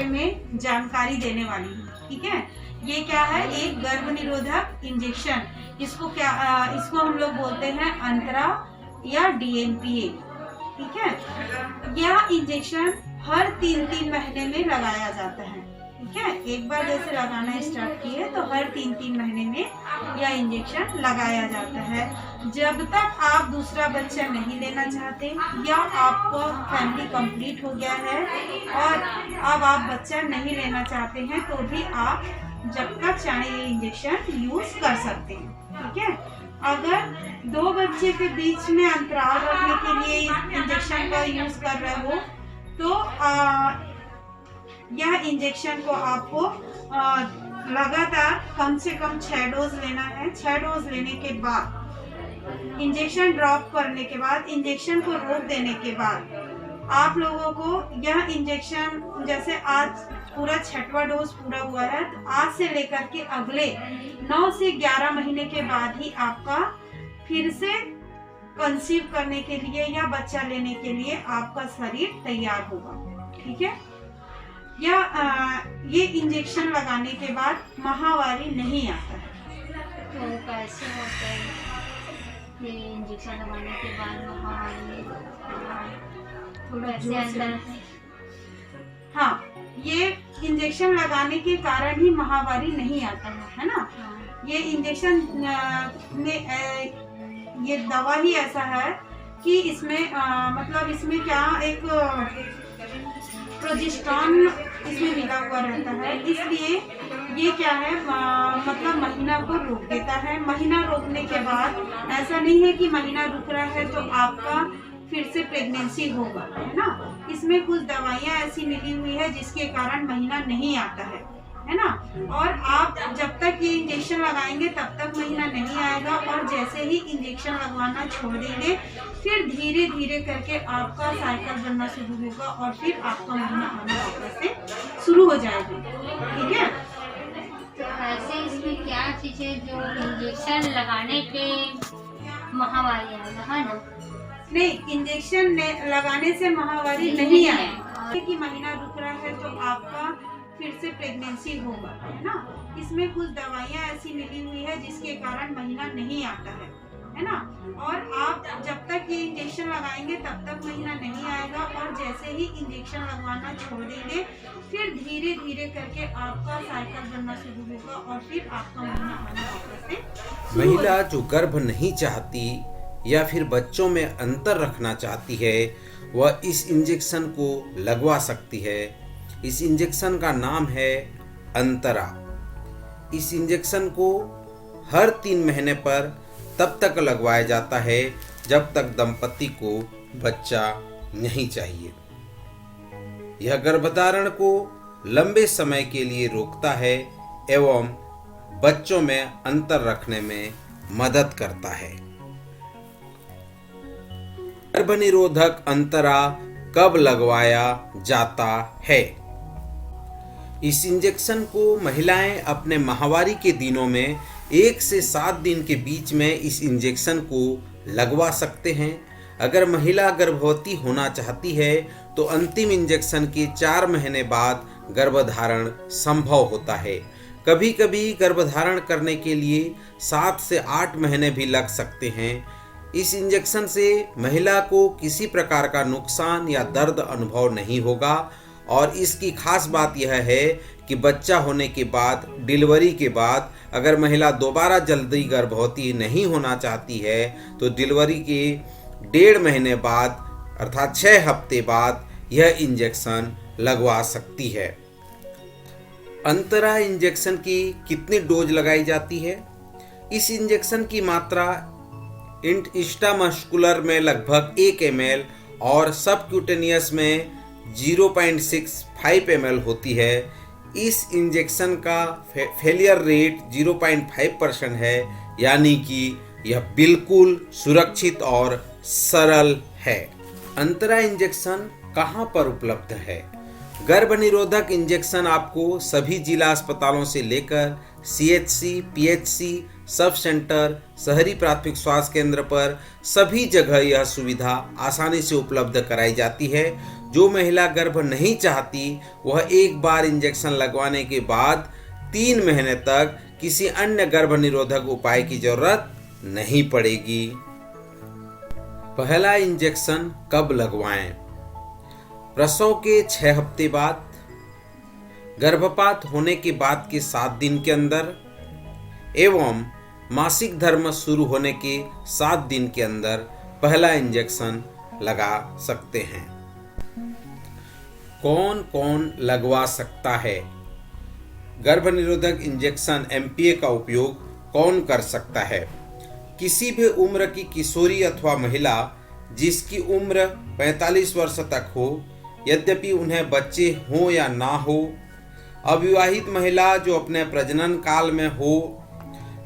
बारे में जानकारी देने वाली हूँ। ठीक है, ये क्या है, एक गर्भ निरोधक इंजेक्शन। इसको हम लोग बोलते हैं अंतरा या DNPA। ठीक है, यह इंजेक्शन हर 3-3 महीने में लगाया जाता है। ठीक है, एक बार जैसे लगाना स्टार्ट किए तो हर 3-3 महीने में यह इंजेक्शन लगाया जाता है। जब तक आप दूसरा बच्चा नहीं लेना चाहते या आपका फैमिली कंप्लीट हो गया है और अब आप बच्चा नहीं लेना चाहते हैं तो भी आप जब तक चाहे ये इंजेक्शन यूज कर सकते हैं। ठीक है, अगर 2 बच्चे के बीच में अंतराल रखने के लिए इस इंजेक्शन का यूज कर रहे हो तो यह इंजेक्शन को आपको लगातार कम से कम 6 डोज लेना है। 6 डोज लेने के बाद इंजेक्शन ड्रॉप करने के बाद, इंजेक्शन को रोक देने के बाद आप लोगों को यह इंजेक्शन, जैसे आज पूरा 6वां डोज पूरा हुआ है तो आज से लेकर के अगले 9 से 11 महीने के बाद ही आपका फिर से कंसीव करने के लिए या बच्चा लेने के लिए आपका शरीर तैयार होगा। ठीक है, ये इंजेक्शन लगाने के बाद माहवारी नहीं आता है। तो कैसे होता है ये इंजेक्शन लगाने के बाद माहवारी? थोड़ा अंदर। हाँ, ये इंजेक्शन लगाने के कारण ही माहवारी नहीं आता है ना। ये इंजेक्शन में ये दवा ही ऐसा है कि इसमें मतलब इसमें क्या एक प्रोजेस्टेरॉन इसमें मिला हुआ रहता है, इसलिए ये क्या है मतलब महीना को रोक देता है। महीना रोकने के बाद ऐसा नहीं है कि महीना रुक रहा है तो आपका फिर से प्रेगनेंसी होगा, है ना। इसमें कुछ दवाइयाँ ऐसी मिली हुई है जिसके कारण महीना नहीं आता है ना। और आप जब तक ये इंजेक्शन लगाएंगे तब तक महीना नहीं आएगा और जैसे ही इंजेक्शन लगवाना छोड़ देंगे फिर धीरे धीरे करके आपका साइकिल बनना शुरू होगा और फिर आपका महीना आना वापस से शुरू हो जाएगा। ठीक है, तो ऐसे इसमें क्या चीजें जो इंजेक्शन लगाने पे माहवारी आएगा, है ना? नहीं, इंजेक्शन लगाने से माहवारी नहीं आएगा कि महीना रुक रहा है तो आपका फिर से प्रेगनेंसी होगा, है ना। इसमें कुछ दवाइयाँ ऐसी मिली हुई है जिसके कारण महीना नहीं आता है ना। और आप जब तक ये इंजेक्शन लगाएंगे तब तक महीना नहीं आएगा और जैसे ही इंजेक्शन लगवाना छोड़ देंगे फिर धीरे धीरे करके आपका साइकिल बनना शुरू होगा और फिर आपका महीना आना वापस से। महिला जो गर्भ नहीं चाहती या फिर बच्चों में अंतर रखना चाहती है वह इस इंजेक्शन को लगवा सकती है। इस इंजेक्शन का नाम है अंतरा। इस इंजेक्शन को हर 3 महीने पर तब तक लगवाया जाता है जब तक दंपति को बच्चा नहीं चाहिए। यह गर्भधारण को लंबे समय के लिए रोकता है एवं बच्चों में अंतर रखने में मदद करता है। गर्भनिरोधक अंतरा कब लगवाया जाता है? इस इंजेक्शन को महिलाएं अपने माहवारी के दिनों में 1 से 7 दिन के बीच में इस इंजेक्शन को लगवा सकते हैं। अगर महिला गर्भवती होना चाहती है तो अंतिम इंजेक्शन के 4 महीने बाद गर्भधारण संभव होता है। कभी कभी गर्भधारण करने के लिए 7 से 8 महीने भी लग सकते हैं। इस इंजेक्शन से महिला को किसी प्रकार का नुकसान या दर्द अनुभव नहीं होगा और इसकी खास बात यह है कि बच्चा होने के बाद, डिलीवरी के बाद अगर महिला दोबारा जल्दी गर्भवती नहीं होना चाहती है तो डिलीवरी के 1.5 महीने बाद अर्थात 6 हफ्ते बाद यह इंजेक्शन लगवा सकती है। अंतरा इंजेक्शन की कितनी डोज लगाई जाती है? इस इंजेक्शन की मात्रा इंट्रामस्कुलर में लगभग 1 ml और सबक्यूटेनियस में 0.65 ml होती है। इस इंजेक्शन का फेलियर रेट 0.5% है, यानी कि यह बिल्कुल सुरक्षित और सरल है। अंतरा इंजेक्शन कहाँ पर उपलब्ध है? गर्भनिरोधक इंजेक्शन आपको सभी जिला अस्पतालों से लेकर CHC, PHC, सब सेंटर, शहरी प्राथमिक स्वास्थ्य केंद्र पर सभी जगह यह सुविधा आसानी से उपलब्ध कराई जाती है। जो महिला गर्भ नहीं चाहती वह एक बार इंजेक्शन लगवाने के बाद 3 महीने तक किसी अन्य गर्भ निरोधक उपाय की जरूरत नहीं पड़ेगी। पहला इंजेक्शन कब लगवाएं? प्रसव के 6 हफ्ते बाद, गर्भपात होने के बाद के 7 दिन के अंदर एवं मासिक धर्म शुरू होने के 7 दिन के अंदर पहला इंजेक्शन लगा सकते हैं। कौन कौन लगवा सकता है? गर्भ निरोधक इंजेक्शन MPA का उपयोग कौन कर सकता है? किसी भी उम्र की किशोरी अथवा महिला जिसकी उम्र 45 वर्ष तक हो, यद्यपि उन्हें बच्चे हों या ना हो, अविवाहित महिला जो अपने प्रजनन काल में हो,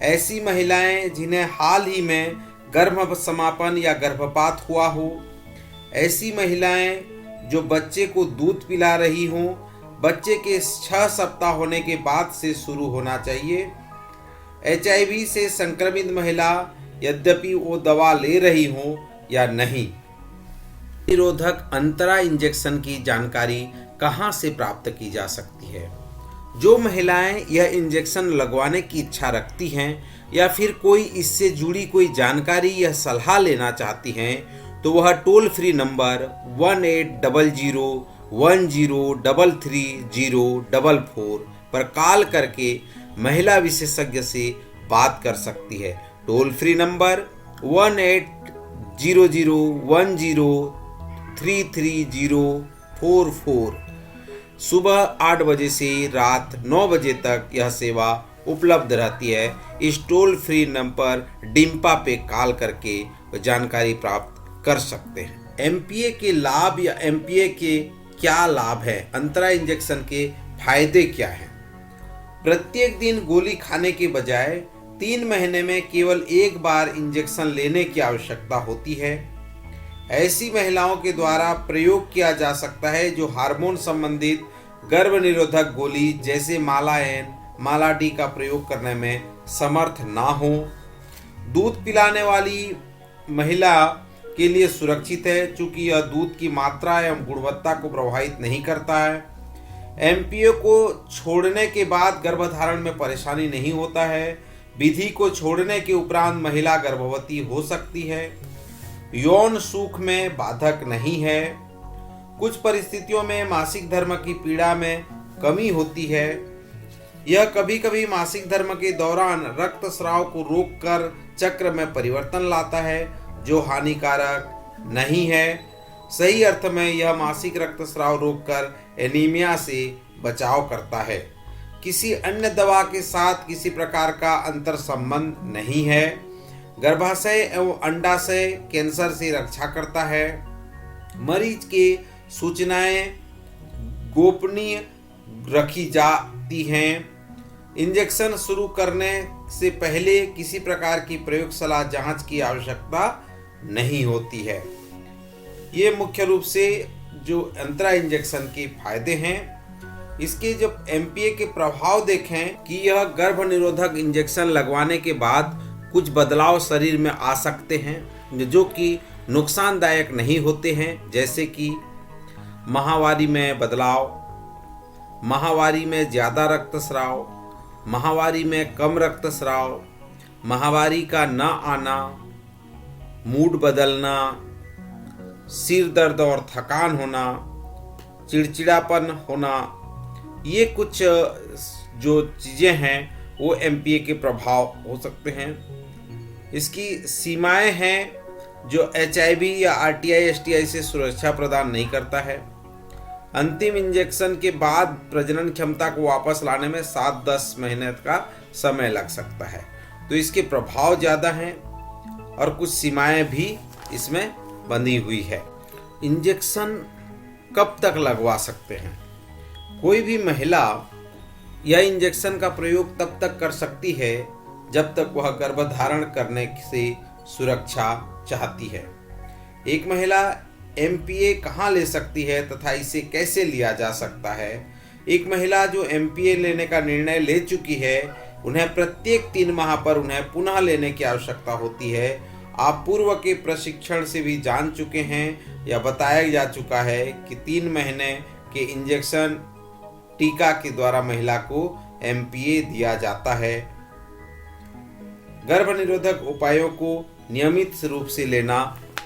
ऐसी महिलाएं जिन्हें हाल ही में गर्भ समापन या गर्भपात हुआ हो, ऐसी महिलाएं जो बच्चे को दूध पिला रही हों, बच्चे के 6 सप्ताह होने के बाद से शुरू होना चाहिए, HIV से संक्रमित महिला यद्यपि वो दवा ले रही हो या नहीं। निरोधक अंतरा इंजेक्शन की जानकारी कहाँ से प्राप्त की जा सकती है? जो महिलाएं यह इंजेक्शन लगवाने की इच्छा रखती हैं या फिर कोई इससे जुड़ी कोई जानकारी या सलाह लेना चाहती हैं तो वह टोल फ्री नंबर 1800-1033-044 पर कॉल करके महिला विशेषज्ञ से बात कर सकती है। Toll free number 1800-1033-044। सुबह 8 बजे से रात 9 बजे तक यह सेवा उपलब्ध रहती है। इस टोल फ्री नंबर डिम्पा पे कॉल करके जानकारी प्राप्त कर सकते हैं। MPA के लाभ या MPA के क्या लाभ है? अंतरा इंजेक्शन के फायदे क्या हैं? प्रत्येक दिन गोली खाने के बजाय 3 महीने में केवल एक बार इंजेक्शन लेने की आवश्यकता होती है। ऐसी महिलाओं के द्वारा प्रयोग किया जा सकता है जो हार्मोन संबंधित गर्भ निरोधक गोली जैसे माला N, माला D का प्रयोग करने में समर्थ ना हो। दूध पिलाने वाली महिला के लिए सुरक्षित है क्योंकि यह दूध की मात्रा एवं गुणवत्ता को प्रभावित नहीं करता है। MPA को छोड़ने के बाद गर्भधारण में परेशानी नहीं होता है। विधि को छोड़ने के उपरांत महिला गर्भवती हो सकती है। यौन सुख में बाधक नहीं है। कुछ परिस्थितियों में मासिक धर्म की पीड़ा में कमी होती है। यह कभी कभी मासिक धर्म के दौरान रक्तस्राव को रोककर चक्र में परिवर्तन लाता है जो हानिकारक नहीं है। सही अर्थ में यह मासिक रक्तस्राव रोककर एनीमिया से बचाव करता है। किसी अन्य दवा के साथ किसी प्रकार का अंतर संबंध नहीं है। गर्भाशय एवं अंडाशय कैंसर से रक्षा करता है। मरीज के सूचनाएं गोपनीय रखी जाती हैं। इंजेक्शन शुरू करने से पहले किसी प्रकार की प्रयोगशाला जांच की आवश्यकता नहीं होती है। ये मुख्य रूप से जो अंतरा इंजेक्शन के फायदे हैं। इसके जब MPA के प्रभाव देखें कि यह गर्भ निरोधक इंजेक्शन लगवाने के बाद कुछ बदलाव शरीर में आ सकते हैं जो कि नुकसानदायक नहीं होते हैं, जैसे कि माहवारी में बदलाव, माहवारी में ज़्यादा रक्तस्राव, माहवारी में कम रक्तस्राव, माहवारी का न आना, मूड बदलना, सिर दर्द और थकान होना, चिड़चिड़ापन होना, ये कुछ जो चीज़ें हैं वो MPA के प्रभाव हो सकते हैं। इसकी सीमाएं हैं जो HIV या RTI STI से सुरक्षा प्रदान नहीं करता है। अंतिम इंजेक्शन के बाद प्रजनन क्षमता को वापस लाने में 7-10 महीने का समय लग सकता है। तो इसके प्रभाव ज़्यादा हैं और कुछ सीमाएं भी इसमें बंधी हुई है। इंजेक्शन कब तक लगवा सकते हैं? कोई भी महिला यह इंजेक्शन का प्रयोग तब तक कर सकती है जब तक वह गर्भधारण करने से सुरक्षा चाहती है। एक महिला MPA कहाँ ले सकती है तथा इसे कैसे लिया जा सकता है? एक महिला जो MPA लेने का निर्णय ले चुकी है उन्हें प्रत्येक 3 माह पर उन्हें पुनः लेने की आवश्यकता होती है। आप पूर्व के प्रशिक्षण से भी जान चुके हैं या बताया जा चुका है कि 3 महीने के इंजेक्शन टीका के द्वारा महिला को MPA दिया जाता है। गर्भ निरोधक उपायों को नियमित रूप से लेना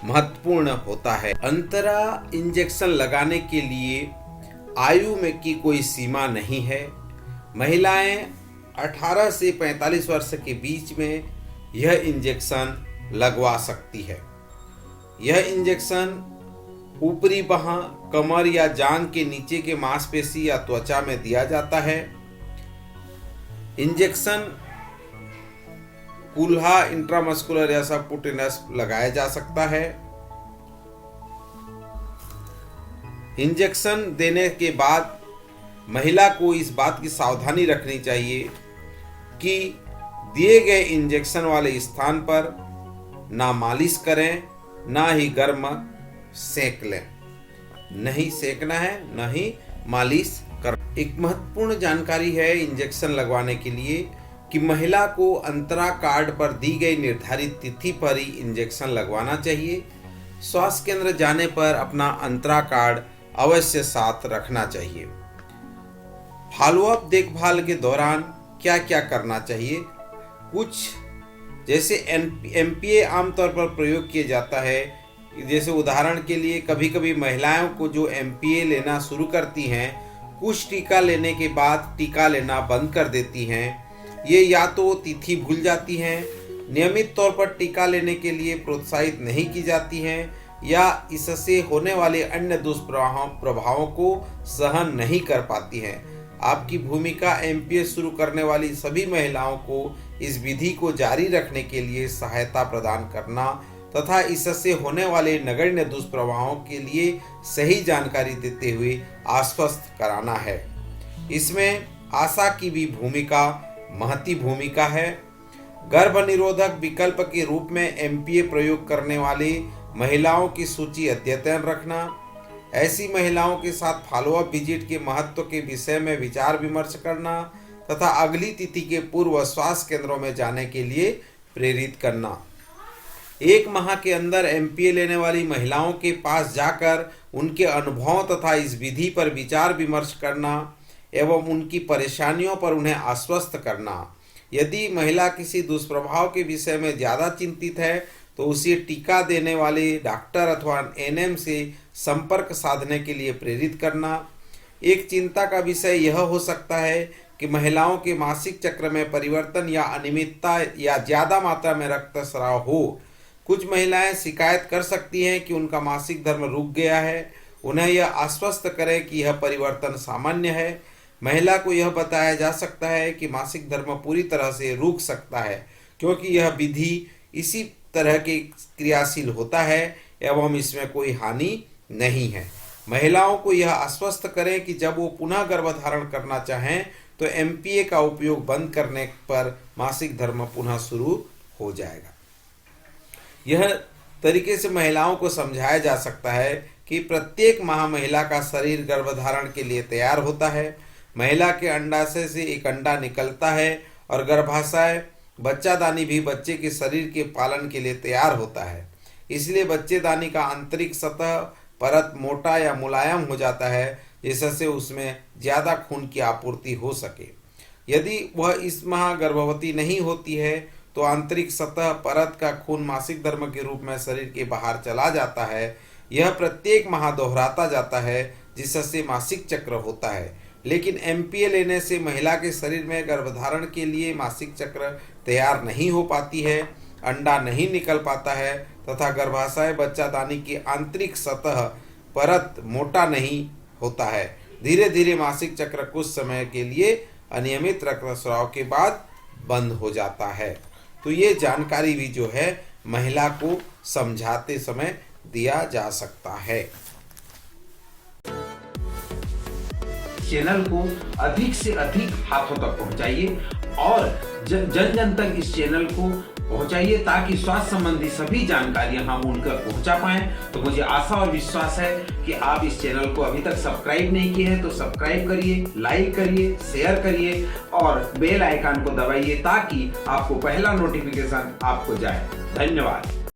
महत्वपूर्ण होता है। अंतरा इंजेक्शन लगाने के लिए आयु में की कोई सीमा नहीं है। महिलाएं 18 से 45 वर्ष के बीच में यह इंजेक्शन लगवा सकती है। यह इंजेक्शन ऊपरी बाह, कमर या जांघ के नीचे के मांसपेशी या त्वचा में दिया जाता है। इंजेक्शन कुल्हा, इंट्रामस्कुलर या सबक्यूटेनियस लगाया जा सकता है। इंजेक्शन देने के बाद महिला को इस बात की सावधानी रखनी चाहिए कि दिए गए इंजेक्शन वाले स्थान पर ना मालिश करें, ना ही गर्म सेक लें। नहीं सेकना है, ना ही मालिश कर। एक महत्वपूर्ण जानकारी है इंजेक्शन लगवाने के लिए कि महिला को अंतरा कार्ड पर दी गई निर्धारित तिथि पर ही इंजेक्शन लगवाना चाहिए। स्वास्थ्य केंद्र जाने पर अपना अंतरा कार्ड अवश्य साथ रखना चाहिए। फॉलोअप देखभाल के दौरान क्या क्या करना चाहिए? कुछ जैसे MPA आमतौर पर प्रयोग किया जाता है। जैसे उदाहरण के लिए कभी कभी महिलाओं को जो MPA लेना शुरू करती हैं, कुछ टीका लेने के बाद टीका लेना बंद कर देती हैं। ये या तो तिथि भूल जाती हैं, नियमित तौर पर टीका लेने के लिए प्रोत्साहित नहीं की जाती हैं, या इससे होने वाले अन्य दुष्प्रभावों को सहन नहीं कर पाती हैं। आपकी भूमिका MPA शुरू करने वाली सभी महिलाओं को इस विधि को जारी रखने के लिए सहायता प्रदान करना तथा इससे होने वाले नगण्य दुष्प्रभावों के लिए सही जानकारी देते हुए आश्वस्त कराना है। इसमें आशा की भी महती भूमिका है। गर्भ निरोधक विकल्प के रूप में MPA प्रयोग करने वाली महिलाओं की सूची अद्यतन रखना, ऐसी महिलाओं के साथ फॉलोअप विजिट के महत्व के विषय में विचार विमर्श करना तथा अगली तिथि के पूर्व स्वास्थ्य केंद्रों में जाने के लिए प्रेरित करना। 1 माह के अंदर MPA लेने वाली महिलाओं के पास जाकर उनके अनुभव तथा इस विधि पर विचार विमर्श करना एवं उनकी परेशानियों पर उन्हें आश्वस्त करना। यदि महिला किसी दुष्प्रभाव के विषय में ज़्यादा चिंतित है तो उसे टीका देने वाले डॉक्टर अथवा NM से संपर्क साधने के लिए प्रेरित करना। एक चिंता का विषय यह हो सकता है कि महिलाओं के मासिक चक्र में परिवर्तन या अनियमितता या ज़्यादा मात्रा में रक्तस्राव हो। कुछ महिलाएं शिकायत कर सकती हैं कि उनका मासिक धर्म रुक गया है। उन्हें यह आश्वस्त करें कि यह परिवर्तन सामान्य है। महिला को यह बताया जा सकता है कि मासिक धर्म पूरी तरह से रुक सकता है क्योंकि यह विधि इसी तरह के क्रियाशील होता है एवं इसमें कोई हानि नहीं है। महिलाओं को यह आश्वस्त करें कि जब वो पुनः गर्भधारण करना चाहें तो MPA का उपयोग बंद करने पर मासिक धर्म पुनः शुरू हो जाएगा। यह तरीके से महिलाओं को समझाया जा सकता है कि प्रत्येक माह महिला का शरीर गर्भधारण के लिए तैयार होता है। महिला के अंडाशय से एक अंडा निकलता है और गर्भाशय बच्चादानी भी बच्चे के शरीर के पालन के लिए तैयार होता है। इसलिए बच्चेदानी का आंतरिक सतह परत मोटा या मुलायम हो जाता है जिससे उसमें ज़्यादा खून की आपूर्ति हो सके। यदि वह इस माह गर्भवती नहीं होती है तो आंतरिक सतह परत का खून मासिक धर्म के रूप में शरीर के बाहर चला जाता है। यह प्रत्येक माह दोहराता जाता है जिससे मासिक चक्र होता है। लेकिन MPA लेने से महिला के शरीर में गर्भधारण के लिए मासिक चक्र तैयार नहीं हो पाती है, अंडा नहीं निकल पाता है तथा गर्भाशय बच्चादानी की आंतरिक सतह परत मोटा नहीं होता है। धीरे धीरे मासिक चक्र कुछ समय के लिए अनियमित रक्तस्राव के बाद बंद हो जाता है। तो ये जानकारी भी जो है महिला को समझाते समय दिया जा सकता है। चैनल को अधिक से अधिक हाथों तक पहुंचाइए और जन जन तक इस चैनल को पहुंचाइए ताकि स्वास्थ्य संबंधी सभी जानकारियां हम उनकर पहुंचा पाएं। तो मुझे आशा और विश्वास है कि आप इस चैनल को अभी तक सब्सक्राइब नहीं किए हैं तो सब्सक्राइब करिए, लाइक करिए, शेयर करिए और बेल आइकन को दबाइए ताकि आपको पहला नोटिफिकेशन आपको जाए। धन्यवाद।